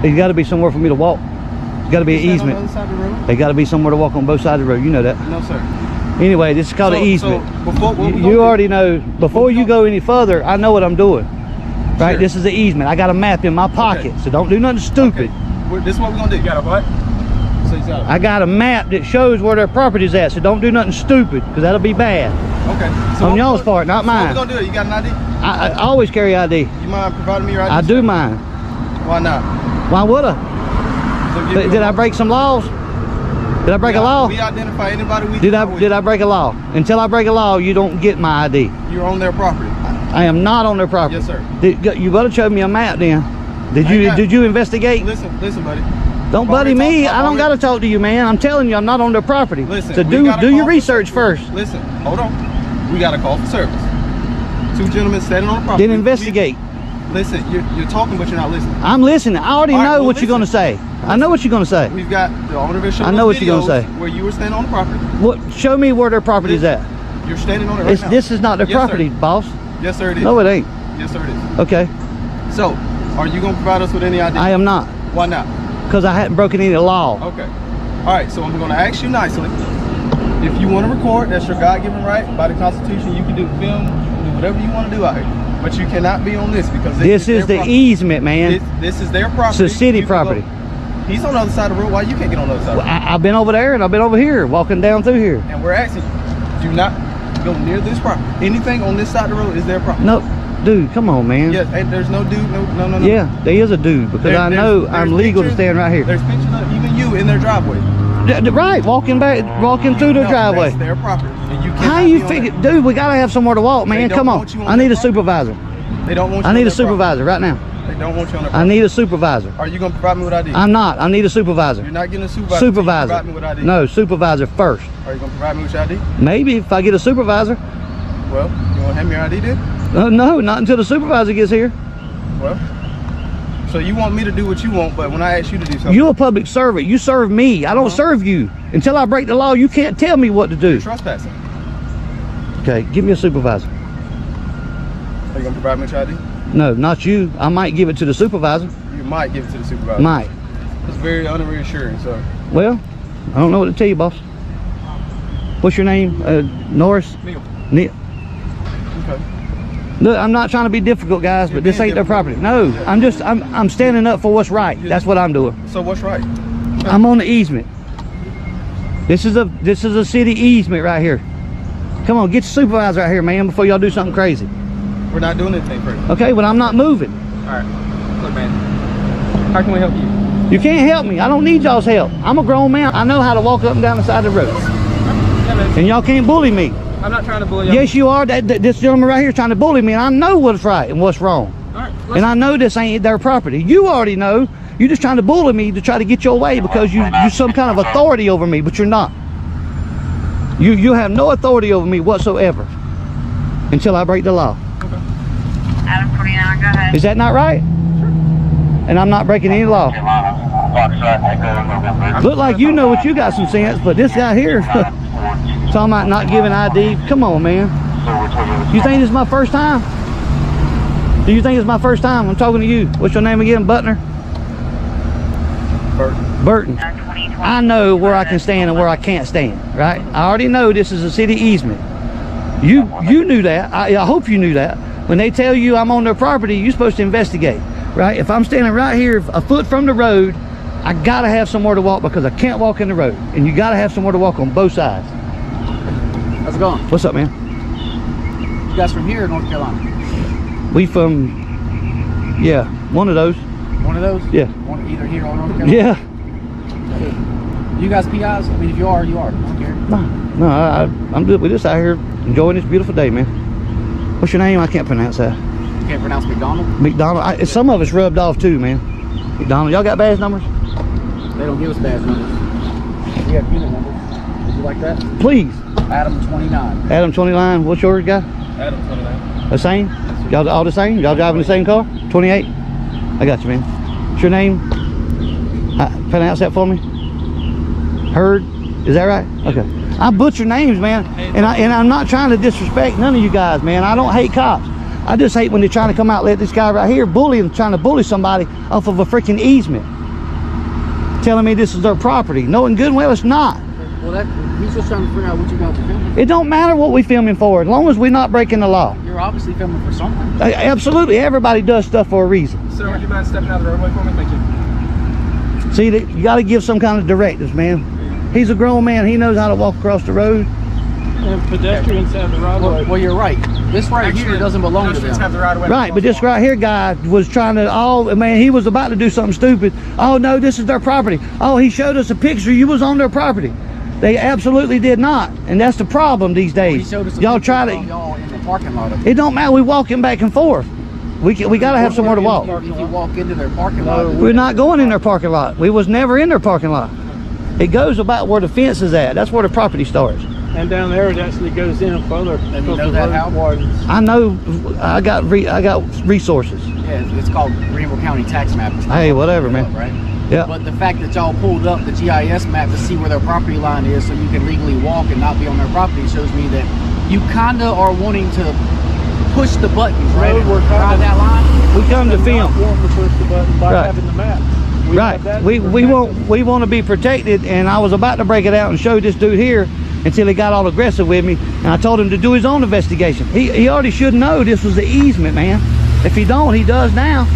[SPEAKER 5] There's got to be somewhere for me to walk. There's got to be an
[SPEAKER 6] Stand on the
[SPEAKER 5] easement.
[SPEAKER 6] other side of the road?
[SPEAKER 5] They got to be somewhere to walk on both sides of the road. You know that.
[SPEAKER 6] No, sir.
[SPEAKER 5] Anyway, this is called an easement.
[SPEAKER 6] So before what we gonna
[SPEAKER 5] You
[SPEAKER 6] do-
[SPEAKER 5] already know. Before you go any further, I know what I'm doing. Right?
[SPEAKER 6] Sure.
[SPEAKER 5] This is the easement. I got a map in my pocket, so don't do nothing stupid.
[SPEAKER 6] This is what we're gonna do. You got a what? So you got a,
[SPEAKER 5] I got a map that shows where their property's at, so don't do nothing stupid, because that'll be bad.
[SPEAKER 6] okay. So
[SPEAKER 5] On
[SPEAKER 6] what
[SPEAKER 5] y'all's
[SPEAKER 6] we
[SPEAKER 5] part, not
[SPEAKER 6] gonna-
[SPEAKER 5] mine.
[SPEAKER 6] So what we gonna do? You got an ID?
[SPEAKER 5] I always carry ID.
[SPEAKER 6] You mind providing me your ID?
[SPEAKER 5] I do mine.
[SPEAKER 6] Why not?
[SPEAKER 5] Why would I?
[SPEAKER 6] So give
[SPEAKER 5] Did I break some laws? Did I break a law?
[SPEAKER 6] We identify anybody we
[SPEAKER 5] Did I break a law? Until I break a law, you don't get my ID.
[SPEAKER 6] You're on their property.
[SPEAKER 5] I am not on their property.
[SPEAKER 6] Yes, sir.
[SPEAKER 5] You better show me a map then. Did you investigate?
[SPEAKER 6] Listen, buddy.
[SPEAKER 5] Don't
[SPEAKER 6] I've
[SPEAKER 5] buddy
[SPEAKER 6] already
[SPEAKER 5] me.
[SPEAKER 6] talked-
[SPEAKER 5] I don't gotta talk to you, man. I'm telling you, I'm not on their property.
[SPEAKER 6] Listen,
[SPEAKER 5] So
[SPEAKER 6] we
[SPEAKER 5] do
[SPEAKER 6] got a
[SPEAKER 5] your
[SPEAKER 6] call for
[SPEAKER 5] research
[SPEAKER 6] service.
[SPEAKER 5] first.
[SPEAKER 6] Listen, hold on. We got a call for service. Two gentlemen standing on the property.
[SPEAKER 5] Then investigate.
[SPEAKER 6] Listen, you're talking, but you're not listening.
[SPEAKER 5] I'm listening. I already
[SPEAKER 6] All right,
[SPEAKER 5] know
[SPEAKER 6] well,
[SPEAKER 5] what you're gonna say. I know what you're gonna say.
[SPEAKER 6] We've got the owner of
[SPEAKER 5] I know what you're gonna say.
[SPEAKER 6] Where you were standing on the property.
[SPEAKER 5] What? Show me where their property's at.
[SPEAKER 6] You're standing on it right now.
[SPEAKER 5] This is not their
[SPEAKER 6] Yes, sir.
[SPEAKER 5] property, boss.
[SPEAKER 6] Yes, sir, it is.
[SPEAKER 5] No, it ain't.
[SPEAKER 6] Yes, sir, it is.
[SPEAKER 5] Okay,
[SPEAKER 6] So, are you going to provide us with any ID?
[SPEAKER 5] I am not,
[SPEAKER 6] Why not?
[SPEAKER 5] because I hadn't broken any law.
[SPEAKER 6] Okay. All right, so I'm going to ask you nicely. If you want to record, that's your God-given right. By the Constitution, you can do film, do whatever you want to do out here. But you cannot be on this because
[SPEAKER 5] This is the easement, man.
[SPEAKER 6] This is their property.
[SPEAKER 5] It's a city
[SPEAKER 6] You can go-
[SPEAKER 5] property.
[SPEAKER 6] He's on the other side of the road. Why you can't get on the other side?
[SPEAKER 5] I've been over there and I've been over here, walking down through here.
[SPEAKER 6] And we're asking you, do not go near this property. Anything on this side of the road is their property.
[SPEAKER 5] No, dude, come on, man.
[SPEAKER 6] Yes, and there's no dude, no.
[SPEAKER 5] Yeah, there is a dude, because
[SPEAKER 6] There-
[SPEAKER 5] I know
[SPEAKER 6] there's
[SPEAKER 5] I'm legal to
[SPEAKER 6] pictures-
[SPEAKER 5] stand right here.
[SPEAKER 6] There's pictures of even you in their driveway.
[SPEAKER 5] Right, walking through the
[SPEAKER 6] No,
[SPEAKER 5] driveway.
[SPEAKER 6] That's their property. And you
[SPEAKER 5] How
[SPEAKER 6] cannot
[SPEAKER 5] you
[SPEAKER 6] be on
[SPEAKER 5] figure,
[SPEAKER 6] it.
[SPEAKER 5] dude? We gotta have somewhere to walk, man.
[SPEAKER 6] don't
[SPEAKER 5] Come on.
[SPEAKER 6] want you on
[SPEAKER 5] I need
[SPEAKER 6] their
[SPEAKER 5] a supervisor.
[SPEAKER 6] They don't want you
[SPEAKER 5] I
[SPEAKER 6] on
[SPEAKER 5] need a
[SPEAKER 6] their property.
[SPEAKER 5] supervisor right now.
[SPEAKER 6] They don't want you on their
[SPEAKER 5] I
[SPEAKER 6] property.
[SPEAKER 5] need a supervisor.
[SPEAKER 6] Are you going to provide me with ID?
[SPEAKER 5] I'm not. I need a supervisor.
[SPEAKER 6] You're not getting a supervisor. till you
[SPEAKER 5] Supervisor.
[SPEAKER 6] Provide me with ID.
[SPEAKER 5] No, supervisor first.
[SPEAKER 6] Are you going to provide me with your ID?
[SPEAKER 5] Maybe if I get a supervisor.
[SPEAKER 6] Well, you want to hand me your ID then?
[SPEAKER 5] No, not until the supervisor gets here.
[SPEAKER 6] Well, so you want me to do what you want, but when I ask you to do something,
[SPEAKER 5] You're a public servant. You serve me. I don't serve you. Until I break the law, you can't tell me what to do.
[SPEAKER 6] you're trespassing.
[SPEAKER 5] Okay, give me a supervisor.
[SPEAKER 6] Are you going to provide me with your ID?
[SPEAKER 5] No, not you. I might give it to the supervisor.
[SPEAKER 6] You might give it to the supervisor.
[SPEAKER 5] Might.
[SPEAKER 6] It's very unreassuring, so.
[SPEAKER 5] Well, I don't know what to tell you, boss. What's your name? Norris?
[SPEAKER 6] Neil.
[SPEAKER 5] Neil.
[SPEAKER 6] Okay.
[SPEAKER 5] Look, I'm not trying to be difficult, guys, but this
[SPEAKER 6] being
[SPEAKER 5] ain't their property.
[SPEAKER 6] difficult.
[SPEAKER 5] No, I'm standing up for what's right. That's what I'm doing.
[SPEAKER 6] So what's right?
[SPEAKER 5] I'm on the easement. This is a city easement right here. Come on, get the supervisor out here, man, before y'all do something crazy.
[SPEAKER 6] We're not doing anything crazy.
[SPEAKER 5] Okay, but I'm not moving.
[SPEAKER 6] All right. Look, man. How can we help you?
[SPEAKER 5] You can't help me. I don't need y'all's help. I'm a grown man. I know how to walk up and down the side of the road.
[SPEAKER 6] Yeah, man.
[SPEAKER 5] And y'all can't bully me.
[SPEAKER 6] I'm not trying to bully you.
[SPEAKER 5] Yes, you are. This gentleman right here is trying to bully me, and I know what's right and what's wrong.
[SPEAKER 6] All right.
[SPEAKER 5] And I know this ain't their property. You already know. You're just trying to bully me to try to get your way because you're some kind of authority over me, but you're not. You have no authority over me whatsoever until I break the law.
[SPEAKER 8] Adam 49, go ahead.
[SPEAKER 5] Is that not right? And I'm not breaking any law. Look like you know what you got some sense, but this guy here talking about not giving ID. Come on, man. You think this is my first time? Do you think it's my first time? I'm talking to you. What's your name again? Butner? Burton. I know where I can stand and where I can't stand, right? I already know this is a city easement. You knew that. I hope you knew that. When they tell you I'm on their property, you're supposed to investigate, right? If I'm standing right here a foot from the road, I gotta have somewhere to walk because I can't walk in the road. And you gotta have somewhere to walk on both sides.
[SPEAKER 9] How's it going?
[SPEAKER 5] What's up, man?
[SPEAKER 9] You guys from here or North Carolina?
[SPEAKER 5] We from, yeah, one of those.
[SPEAKER 9] One of those?
[SPEAKER 5] Yeah.
[SPEAKER 9] One, either here or North Carolina?
[SPEAKER 5] Yeah.
[SPEAKER 9] You guys PIs? I mean, if you are, you are. I don't care.
[SPEAKER 5] No, I'm good with this out here, enjoying this beautiful day, man. What's your name? I can't pronounce that.
[SPEAKER 9] You can't pronounce McDonald?
[SPEAKER 5] McDonald. Some of us rubbed off too, man. McDonald. Y'all got badge numbers?
[SPEAKER 9] They don't give us badge numbers. We have unit numbers. Would you like that?
[SPEAKER 5] Please.
[SPEAKER 9] Adam 29.
[SPEAKER 5] Adam 29. What's yours, guy?
[SPEAKER 6] Adam 29.
[SPEAKER 5] The same? Y'all all the same? Y'all driving the same car? 28? I got you, man. What's your name? Pronounce that for me. Heard? Is that right? Okay. I butcher names, man. And I'm not trying to disrespect none of you guys, man. I don't hate cops. I just hate when they're trying to come out and let this guy right here trying to bully somebody off of a freaking easement. Telling me this is their property. Knowing good and well it's not.
[SPEAKER 9] Well, he's just trying to figure out what you guys are filming.
[SPEAKER 5] It don't matter what we filming for, as long as we're not breaking the law.
[SPEAKER 9] You're obviously filming for something.
[SPEAKER 5] Absolutely. Everybody does stuff for a reason.
[SPEAKER 6] Sir, would you mind stepping out of the roadway for me? Thank you.
[SPEAKER 5] See, you got to give some kind of directives, man. He's a grown man. He knows how to walk across the road.
[SPEAKER 6] And pedestrians have the right of way.
[SPEAKER 9] Well, you're right. This right here doesn't belong to them.
[SPEAKER 6] Have the right of way.
[SPEAKER 5] Right, but this right here guy was trying to, man, he was about to do something stupid. Oh, no, this is their property. Oh, he showed us a picture. You was on their property. They absolutely did not. And that's the problem these days. Y'all try to...
[SPEAKER 9] Y'all in the parking lot.
[SPEAKER 5] It don't matter. We walking back and forth. We got to have somewhere to walk.
[SPEAKER 9] If you walk into their parking lot...
[SPEAKER 5] We're not going in their parking lot. We was never in their parking lot. It goes about where the fence is at. That's where the property starts.
[SPEAKER 6] And down there it actually goes in further.
[SPEAKER 9] And you know that how?
[SPEAKER 5] I know. I got resources.
[SPEAKER 9] Yeah, it's called Greenville County Tax Map.
[SPEAKER 5] Hey, whatever, man.
[SPEAKER 9] Right?
[SPEAKER 5] Yeah.
[SPEAKER 9] But the fact that y'all pulled up the GIS map to see where their property line is so you can legally walk and not be on their property shows me that you kinda are wanting to push the buttons, right? Ride that line.
[SPEAKER 5] We come to film.
[SPEAKER 6] Want to push the button by
[SPEAKER 5] Right.
[SPEAKER 6] having the map.
[SPEAKER 5] Right. We want to be protected, and I was about to break it out and show this dude here until he got all aggressive with me, and I told him to do his own investigation. He already should know this was the easement, man. If he don't, he does now.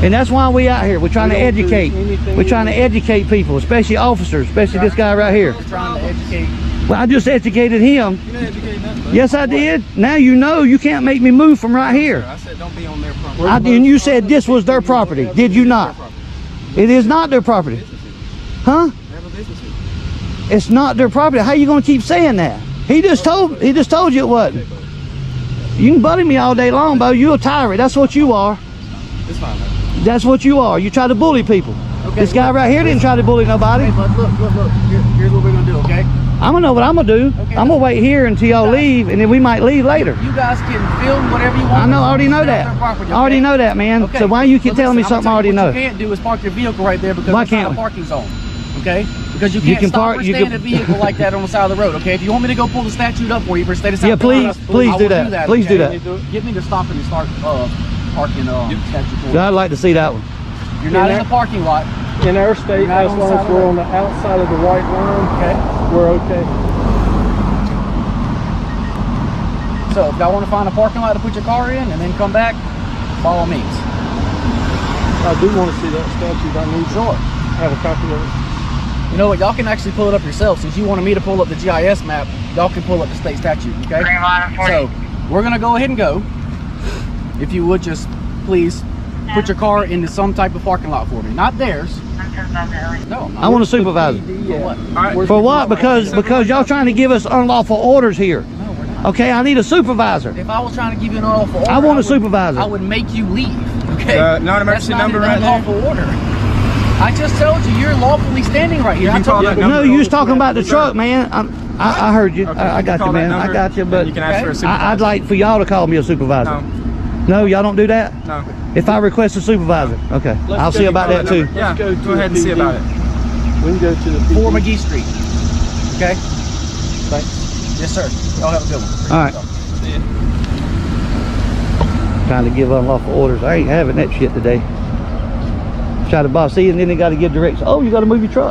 [SPEAKER 5] And that's why we out here. We're trying to educate. We're trying to educate people, especially officers, especially this guy right here.
[SPEAKER 9] Trying to educate.
[SPEAKER 5] Well, I just educated him.
[SPEAKER 6] You didn't educate nothing.
[SPEAKER 5] Yes, I did. Now you know you can't make me move from right here.
[SPEAKER 6] I said don't be on their property.
[SPEAKER 5] And you said this was their property. Did you not? It is not their property. Huh?
[SPEAKER 6] They have a business here.
[SPEAKER 5] It's not their property. How you gonna keep saying that? He just told you it wasn't. You can buddy me all day long, Bo. You're a tyrant. That's what you are.
[SPEAKER 6] It's fine, man.
[SPEAKER 5] That's what you are. You try to bully people.
[SPEAKER 9] Okay,
[SPEAKER 5] This guy right here didn't try to bully nobody.
[SPEAKER 9] Hey, but look. Here's what we're gonna do, okay?
[SPEAKER 5] I'm gonna know what I'm gonna do.
[SPEAKER 9] Okay,
[SPEAKER 5] I'm gonna wait here until y'all leave, and then we might leave later.
[SPEAKER 9] You guys can film whatever you want.
[SPEAKER 5] I know. I already know
[SPEAKER 9] It's
[SPEAKER 5] that.
[SPEAKER 9] their property,
[SPEAKER 5] I already
[SPEAKER 9] okay?
[SPEAKER 5] know that, man.
[SPEAKER 9] Okay.
[SPEAKER 5] So why you keep
[SPEAKER 9] Well,
[SPEAKER 5] telling me
[SPEAKER 9] listen,
[SPEAKER 5] something I already
[SPEAKER 9] What
[SPEAKER 5] know?
[SPEAKER 9] you can't do is park your vehicle right there because
[SPEAKER 5] Why
[SPEAKER 9] it's not
[SPEAKER 5] can't
[SPEAKER 9] a
[SPEAKER 5] we?
[SPEAKER 9] parking zone, okay? Because you
[SPEAKER 5] You
[SPEAKER 9] can't
[SPEAKER 5] can
[SPEAKER 9] stop
[SPEAKER 5] park-
[SPEAKER 9] or
[SPEAKER 5] you
[SPEAKER 9] stand
[SPEAKER 5] can-
[SPEAKER 9] a vehicle like that on the side of the road, okay? If you want me to go pull the statute up for you for the state of South
[SPEAKER 5] Yeah,
[SPEAKER 9] Carolina,
[SPEAKER 5] please
[SPEAKER 9] I
[SPEAKER 5] do
[SPEAKER 9] will
[SPEAKER 5] that. Please do
[SPEAKER 9] okay?
[SPEAKER 5] that.
[SPEAKER 9] Get me to stop and start parking statute for you.
[SPEAKER 5] I'd like to see that one.
[SPEAKER 9] You're not in the parking lot.
[SPEAKER 6] In our state,
[SPEAKER 9] You're not
[SPEAKER 6] as
[SPEAKER 9] on the
[SPEAKER 6] long
[SPEAKER 9] side
[SPEAKER 6] as
[SPEAKER 9] of the
[SPEAKER 6] we're
[SPEAKER 9] road.
[SPEAKER 6] on the outside of the white line,
[SPEAKER 9] Okay.
[SPEAKER 6] we're okay.
[SPEAKER 9] So if y'all want to find a parking lot to put your car in and then come back, by all means.
[SPEAKER 6] I do want to see that statute. I need to have a copy of it.
[SPEAKER 9] You know what? Y'all can actually pull it up yourself. Since you wanted me to pull up the GIS map, y'all can pull up the state statute, okay?
[SPEAKER 8] Green line 40.
[SPEAKER 9] So we're gonna go ahead and go. If you would just please put your car into some type of parking lot for me. Not theirs. No.
[SPEAKER 5] I want a supervisor.
[SPEAKER 9] For what?
[SPEAKER 5] For what? Because y'all trying to give us unlawful orders here.
[SPEAKER 9] No, we're not.
[SPEAKER 5] Okay, I need a supervisor.
[SPEAKER 9] If I was trying to give you an unlawful order,
[SPEAKER 5] I want a
[SPEAKER 9] would-
[SPEAKER 5] supervisor.
[SPEAKER 9] I would make you leave. Okay.
[SPEAKER 6] Non-emergency
[SPEAKER 9] That's not
[SPEAKER 6] number
[SPEAKER 9] an
[SPEAKER 6] right there?
[SPEAKER 9] unlawful order. I just told you you're lawfully standing right here. I told you.
[SPEAKER 5] No, you was talking about the truck, man. I heard you. I got you, man. I got you. But
[SPEAKER 6] You can ask for a supervisor.
[SPEAKER 5] I'd like for y'all to call me a supervisor. No, y'all don't do that?
[SPEAKER 6] No.
[SPEAKER 5] If I request a supervisor, okay. I'll see about that too.
[SPEAKER 6] Yeah, go ahead and see about it.
[SPEAKER 10] We can go to the
[SPEAKER 9] 4 McGee Street. Okay? Thanks. Yes, sir. Y'all have a good one.
[SPEAKER 5] All right. Trying to give unlawful orders. I ain't having that shit today. Try to boss, see, and then they got to give directions. Oh, you got to move your truck.